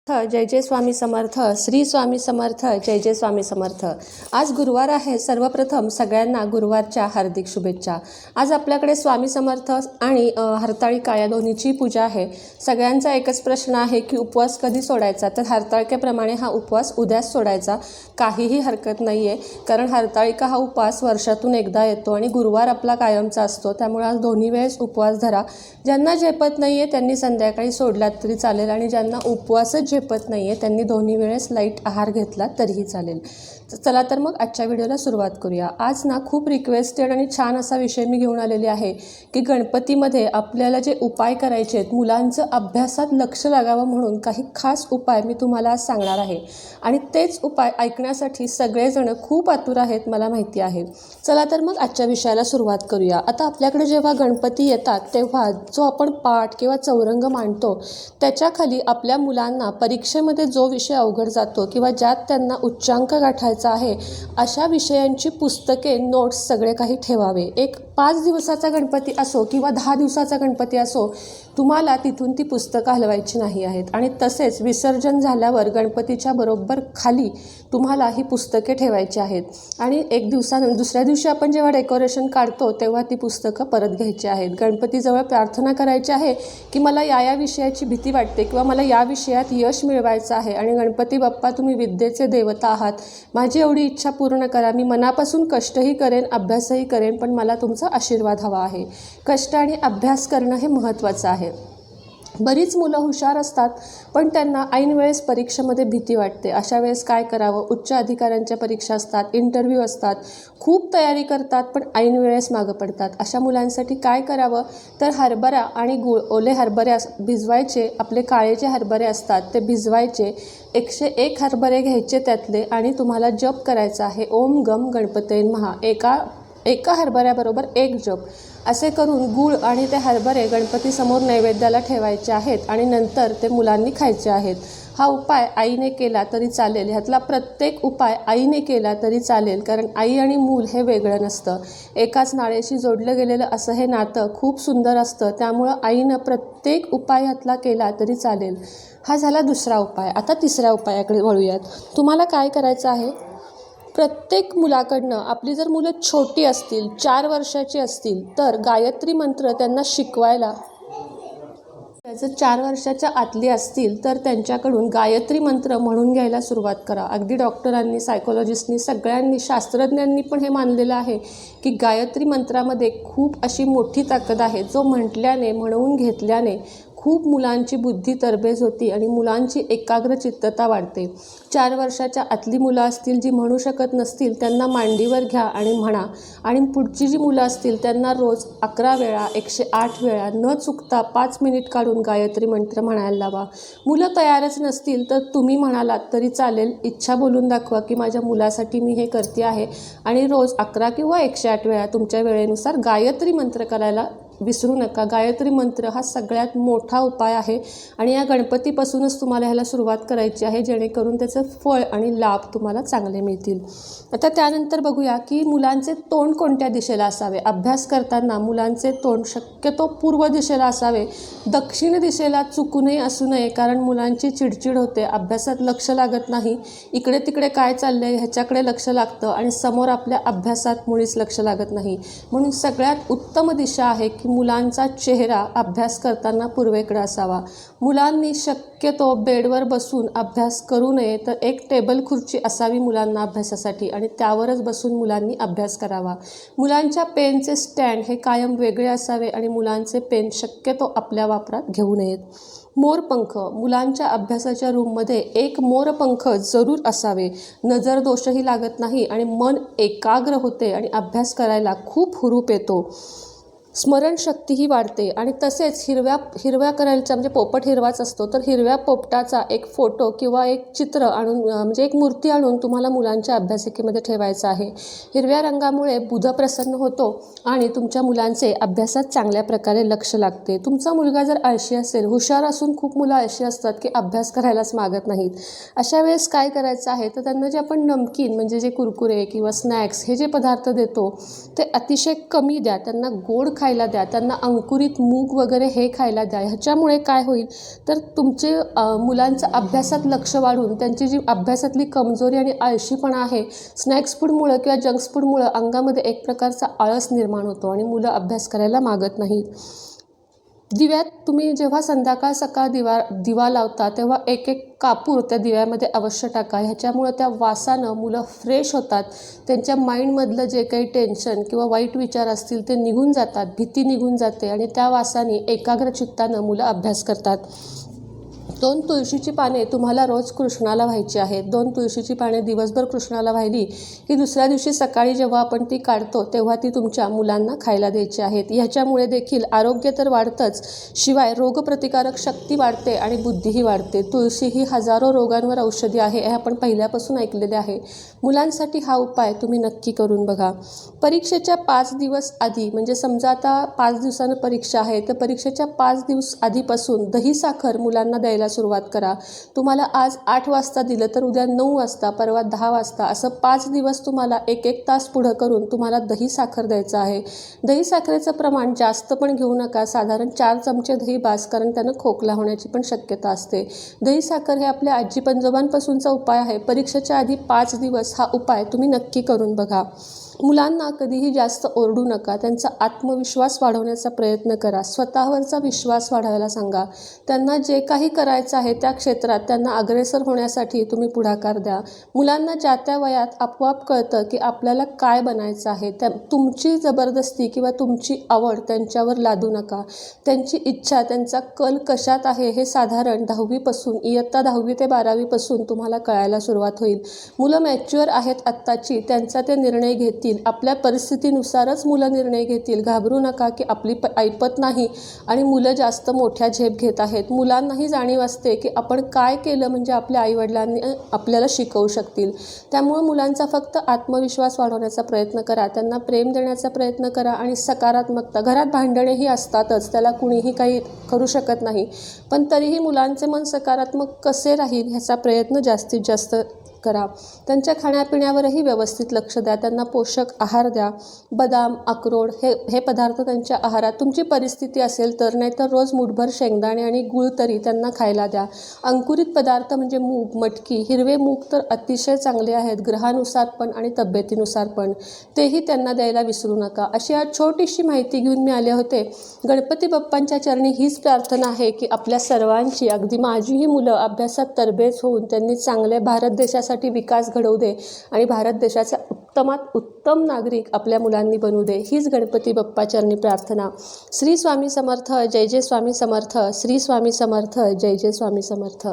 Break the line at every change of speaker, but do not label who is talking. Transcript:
जय जय स्वामी समर्थ. श्री स्वामी समर्थ. जय जय स्वामी समर्थ. आज गुरुवार आहे. सर्वप्रथम सगळ्यांना गुरुवारच्या हार्दिक शुभेच्छा. आज आपल्याकडे स्वामी समर्थ आणि हरताळिका या दोन्हीची पूजा आहे. सगळ्यांचा एकच प्रश्न आहे की उपवास कधी सोडायचा. तर हरताळिकेप्रमाणे हा उपवास उद्याच सोडायचा, काहीही हरकत नाही आहे. कारण हरताळिका हा उपवास वर्षातून एकदा येतो आणि गुरुवार आपला कायमचा असतो. त्यामुळे आज दोन्ही वेळेस उपवास धरा. ज्यांना झेपत नाही आहे त्यांनी संध्याकाळी सोडलात तरी चालेल आणि ज्यांना उपवासच झेपत नाही आहे त्यांनी दोन्ही वेळेस लाईट आहार घेतला तरीही चालेल. चला तर मग आजच्या व्हिडिओला सुरुवात करूया. आज ना खूप रिक्वेस्टेड आणि छान असा विषय मी घेऊन आलेली आहे की गणपतीमध्ये आपल्याला जे उपाय करायचे आहेत, मुलांचं अभ्यासात लक्ष लागावं म्हणून काही खास उपाय मी तुम्हाला आज सांगणार आहे आणि तेच उपाय ऐकण्यासाठी सगळेजण खूप आतुर आहेत, मला माहिती आहे. चला तर मग आजच्या विषयाला सुरुवात करूया. आता आपल्याकडे जेव्हा गणपती येतात तेव्हा जो आपण पाठ किंवा चौरंग मांडतो त्याच्याखाली आपल्या मुलांना परीक्षेमध्ये जो विषय अवघड जातो किंवा ज्यात त्यांना उच्चांक गाठायचा आहे अशा विषयांची पुस्तके, नोट्स सगळे काही ठेवावे. एक 5 दिवसाचा गणपती असो किंवा 10 दिवसाचा गणपती असो, तुम्हाला तिथून ती पुस्तकं हलवायची नाही आहेत. आणि तसेच विसर्जन झाल्यावर गणपतीच्या बरोबर खाली तुम्हाला ही पुस्तके ठेवायची आहेत. आणि दुसऱ्या दिवशी आपण जेव्हा डेकोरेशन काढतो तेव्हा ती पुस्तकं परत घ्यायची आहेत. गणपतीजवळ प्रार्थना करायची आहे की मला या विषयाची भीती वाटते किंवा मला या विषयात यश मिळवायचं आहे आणि गणपती बाप्पा तुम्ही विद्येचे देवता आहात, माझी एवढी इच्छा पूर्ण करा. मी मनापासून कष्टही करेन, अभ्यासही करेन, पण मला तुमचा आशीर्वाद हवा आहे. कष्ट आणि अभ्यास करणं हे महत्त्वाचं आहे. बरीच मुलं हुशार असतात पण त्यांना ऐन वेळेस परीक्षेमध्ये भीती वाटते. अशा वेळेस काय करावं? उच्च अधिकाऱ्यांच्या परीक्षा असतात, इंटरव्ह्यू असतात, खूप तयारी करतात पण ऐन वेळेस मागं पडतात. अशा मुलांसाठी काय करावं? तर हरभरा आणि गूळ, ओले हरभरे भिजवायचे. आपले काळे जे हरभरे असतात ते भिजवायचे. 101 हरभरे घ्यायचे त्यातले आणि तुम्हाला जप करायचा आहे, ओम गम गणपते नमः. एका हरभऱ्याबरोबर 1 जप. असे करून गूळ आणि ते हरभरे गणपतीसमोर नैवेद्याला ठेवायचे आहेत आणि नंतर ते मुलांनी खायचे आहेत. हा उपाय आईने केला तरी चालेल. ह्यातला प्रत्येक उपाय आईने केला तरी चालेल, कारण आई आणि मूल हे वेगळं नसतं. एकाच नाळेशी जोडलं गेलेलं असं हे नातं खूप सुंदर असतं. त्यामुळं आईनं प्रत्येक उपाय ह्यातला केला तरी चालेल. हा झाला दुसरा उपाय. आता तिसऱ्या उपायाकडे वळूयात. तुम्हाला काय करायचं आहे? प्रत्येक मुलाकडनं, आपली जर मुलं छोटी असतील, 4 वर्षाची असतील, तर गायत्री मंत्र त्यांना शिकवायला, जर 4 वर्षाच्या आतली असतील तर त्यांच्याकडून गायत्री मंत्र म्हणून घ्यायला सुरुवात करा. अगदी डॉक्टरांनी, सायकोलॉजिस्टनी, सगळ्यांनी, शास्त्रज्ञांनी पण हे मानलेलं आहे की गायत्री मंत्रामध्ये खूप अशी मोठी ताकद आहे, जो म्हटल्याने, म्हणून घेतल्याने खूप मुलांची बुद्धी तरबेज होती आणि मुलांची एकाग्रचित्तता वाढते. 4 वर्षाच्या आतली मुलं असतील, जी म्हणू शकत नसतील, त्यांना मांडीवर घ्या आणि म्हणा. आणि पुढची जी मुलं असतील त्यांना रोज 11 वेळा, 108 वेळा न चुकता 5 मिनिट काढून गायत्री मंत्र म्हणायला लावा. मुलं तयारच नसतील तर तुम्ही म्हणालात तरी चालेल. इच्छा बोलून दाखवा की माझ्या मुलासाठी मी हे करते आहे आणि रोज 11 किंवा 108 वेळा तुमच्या वेळेनुसार गायत्री मंत्र करायला विसरू नका. गायत्री मंत्र हा सगळ्यात मोठा उपाय आहे आणि या गणपतीपासूनच तुम्हाला ह्याला सुरुवात करायची आहे, जेणेकरून त्याचं फळ आणि लाभ तुम्हाला चांगले मिळतील. आता त्यानंतर बघूया की मुलांचे तोंड कोणत्या दिशेला असावे. अभ्यास करताना मुलांचे तोंड शक्यतो पूर्व दिशेला असावे. दक्षिण दिशेला चुकूनही असू नये, कारण मुलांची चिडचिड होते, अभ्यासात लक्ष लागत नाही, इकडे तिकडे काय चाललं आहे ह्याच्याकडे लक्ष लागतं आणि समोर आपल्या अभ्यासात मुळीच लक्ष लागत नाही. म्हणून सगळ्यात उत्तम दिशा आहे की मुलांचा चेहरा अभ्यास करताना पूर्वेकडे असावा. मुलांनी शक्यतो बेडवर बसून अभ्यास करू नये, तर एक टेबल खुर्ची असावी मुलांना अभ्यासासाठी आणि त्यावरच बसून मुलांनी अभ्यास करावा. मुलांच्या पेनचे स्टँड हे कायम वेगळे असावे आणि मुलांचे पेन शक्यतो आपल्या वापरात घेऊ नयेत. मोरपंख, मुलांच्या अभ्यासाच्या रूममध्ये एक मोरपंख जरूर असावे. नजर दोषही लागत नाही आणि मन एकाग्र होते आणि अभ्यास करायला खूप हुरूप येतो. स्मरणशक्तीही वाढते. आणि तसेच हिरव्या करायचा, म्हणजे पोपट हिरवाच असतो, तर हिरव्या पोपटाचा एक फोटो किंवा एक चित्र आणून, म्हणजे एक मूर्ती आणून तुम्हाला मुलांच्या अभ्यासिकेमध्ये ठेवायचं आहे. हिरव्या रंगामुळे बुध प्रसन्न होतो आणि तुमच्या मुलांचे अभ्यासात चांगल्या प्रकारे लक्ष लागते. तुमचा मुलगा जर आळशी असेल, हुशार असून खूप मुलं अशी असतात की अभ्यास करायलाच मागत नाहीत, अशा वेळेस काय करायचं आहे, तर त्यांना जे आपण नमकीन, म्हणजे जे कुरकुरे किंवा स्नॅक्स हे जे पदार्थ देतो ते अतिशय कमी द्या. त्यांना गोड खायला द्या, त्यांना अंकुरित मूग वगैरे हे खायला द्या. ह्याच्यामुळे काय होईल तर तुमचे मुलांचं अभ्यासात लक्ष वाढून त्यांची जी अभ्यासातली कमजोरी आणि आळशीपणा आहे, स्नॅक्स फूडमुळं किंवा जंक्स फूडमुळं अंगामध्ये एक प्रकारचा आळस निर्माण होतो आणि मुलं अभ्यास करायला मागत नाहीत. दिव्यात तुम्ही जेव्हा संध्याकाळ सकाळ दिवा लावता तेव्हा एक एक कापूर त्या दिव्यामध्ये अवश्य टाका. ह्याच्यामुळं त्या वासानं मुलं फ्रेश होतात. त्यांच्या माइंडमधलं जे काही टेन्शन किंवा वाईट विचार असतील ते निघून जातात, भीती निघून जाते आणि त्या वासाने एकाग्र चित्तानं मुलं अभ्यास करतात. 2 तुळशीची पाने तुम्हाला रोज कृष्णाला व्हायची आहेत. 2 तुळशीची पाने दिवसभर कृष्णाला वाहिली की दुसऱ्या दिवशी सकाळी जेव्हा आपण ती काढतो तेव्हा ती तुमच्या मुलांना खायला द्यायची आहेत. ह्याच्यामुळे देखील आरोग्य तर वाढतंच, शिवाय रोगप्रतिकारक शक्ती वाढते आणि बुद्धीही वाढते. तुळशी ही हजारो रोगांवर औषधी आहे हे आपण पहिल्यापासून ऐकलेले आहे. मुलांसाठी हा उपाय तुम्ही नक्की करून बघा. परीक्षेच्या 5 दिवस आधी, म्हणजे समजा आता 5 दिवसानं परीक्षा आहे तर परीक्षेच्या 5 दिवस आधीपासून दही साखर मुलांना द्यायला सुरुवात करा. तुम्हाला आज 8 वाजता दिलं तर उद्या 9 वाजता, परवा 10 वाजता, असं 5 दिवस तुम्हाला 1-1 तास पुढं करून तुम्हाला दही साखर द्यायचं आहे. दही साखरेचं प्रमाण जास्त पण घेऊ नका, साधारण 4 चमचे दही बास, कारण त्यानं खोकला होण्याची पण शक्यता असते. दही साखर हे आपल्या आजी पंजोबांपासूनचा उपाय आहे. परीक्षेच्या आधी 5 दिवस हा उपाय तुम्ही नक्की करून बघा. मुलांना कधीही जास्त ओरडू नका. त्यांचा आत्मविश्वास वाढवण्याचा प्रयत्न करा. स्वतःवरचा विश्वास वाढवायला सांगा. त्यांना जे काही करायचं आहे त्या क्षेत्रात त्यांना अग्रेसर होण्यासाठी तुम्ही पुढाकार द्या. मुलांना ज्या त्या वयात आपोआप कळतं की आपल्याला काय बनायचं आहे. तुमची जबरदस्ती किंवा तुमची आवड त्यांच्यावर लादू नका. त्यांची इच्छा, त्यांचा कल कशात आहे हे साधारण 10वीपासून, इयत्ता 10वी ते 12वीपासून तुम्हाला कळायला सुरुवात होईल. मुलं मॅच्युअर आहेत आत्ताची, त्यांचा ते निर्णय घेतील. आपल्या परिस्थितीनुसारच मुलं निर्णय घेतील. घाबरू नका की आपली ऐपत नाही आणि मुलं जास्त मोठ्या झेप घेत आहेत. मुलांनाही जाणीव असते की आपण काय केलं म्हणजे आपल्या आईवडिलांनी आपल्याला शिकवू शकतील. त्यामुळे मुलांचा फक्त आत्मविश्वास वाढवण्याचा प्रयत्न करा, त्यांना प्रेम देण्याचा प्रयत्न करा आणि सकारात्मकता. घरात भांडणेही असतातच, त्याला कुणीही काही करू शकत नाही, पण तरीही मुलांचे मन सकारात्मक कसे राहील ह्याचा प्रयत्न जास्तीत जास्त करा. त्यांच्या खाण्यापिण्यावरही व्यवस्थित लक्ष द्या. त्यांना पोषक आहार द्या. बदाम, अक्रोड हे पदार्थ त्यांच्या आहारात, तुमची परिस्थिती असेल तर, नाहीतर रोज मुठभर शेंगदाणे आणि गूळ तरी त्यांना खायला द्या. अंकुरित पदार्थ म्हणजे मूग, मटकी, हिरवे मूग तर अतिशय चांगले आहेत ग्रहानुसार पण आणि तब्येतीनुसार पण, तेही त्यांना द्यायला विसरू नका. अशी आज छोटीशी माहिती घेऊन मी आले होते. गणपती बाप्पांच्या चरणी हीच प्रार्थना आहे की आपल्या सर्वांची, अगदी माझीही मुलं अभ्यासात तरबेज होऊन त्यांनी चांगले भारत देशासाठी विकास घडवू दे आणि भारत देशाचा उत्तमात उत्तम नागरिक आपल्या मुलांनी बनवू दे. हीच गणपती बाप्पा चरणी प्रार्थना. श्री स्वामी समर्थ. जय जय स्वामी समर्थ. श्री स्वामी समर्थ. जय जय स्वामी समर्थ.